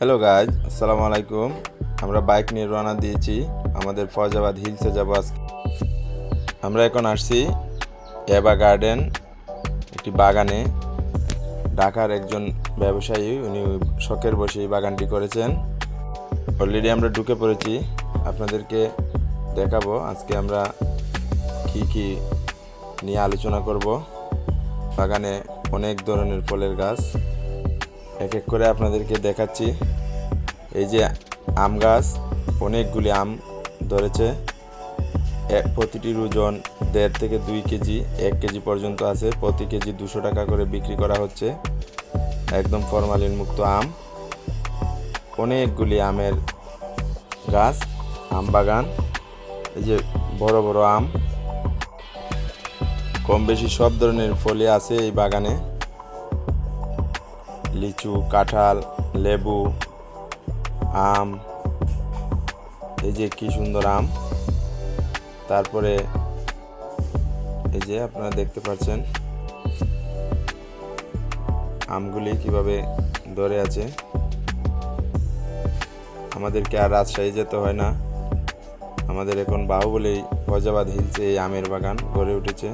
Hello guys, আসসালামু আলাইকুম। আমরা বাইক নিয়ে রওনা দিয়েছি আমাদের ফয়জাবাদ হিলসে যাব আজকে। আমরা এখন আসছি এবা গার্ডেন, একটি বাগানে। ঢাকার একজন ব্যবসায়ী, উনি শখের বসে এই বাগানটি করেছেন। অলরেডি আমরা ঢুকে পড়েছি, আপনাদেরকে দেখাবো আজকে আমরা কি কি নিয়ে আলোচনা করব। বাগানে অনেক ধরনের ফলের গাছ, এক এক করে আপনাদেরকে দেখাচ্ছি। এই যে আম গাছ, অনেকগুলি আম ধরেছে। প্রতিটির ওজন 1.5 থেকে 2 কেজি, 1 কেজি পর্যন্ত আছে। প্রতি কেজি 200 টাকা করে বিক্রি করা হচ্ছে। একদম ফরমালিন মুক্ত আম। অনেকগুলি আমের গাছ, আম বাগান। এই যে বড় বড় আম, কম বেশি সব ধরনের ফলই আছে এই বাগানে। লিচু, কাঁঠাল, লেবু, আম। এই যে কি সুন্দর আম। তারপরে এই যে আপনারা দেখতে পাচ্ছেন আমগুলি কিভাবে ধরে আছে। আমাদেরকে আর রাজশাহী যেতে হয় না, আমাদের এখন বাহুবলী ফয়জাবাদ হিলসে এই আমের বাগান গড়ে উঠেছে।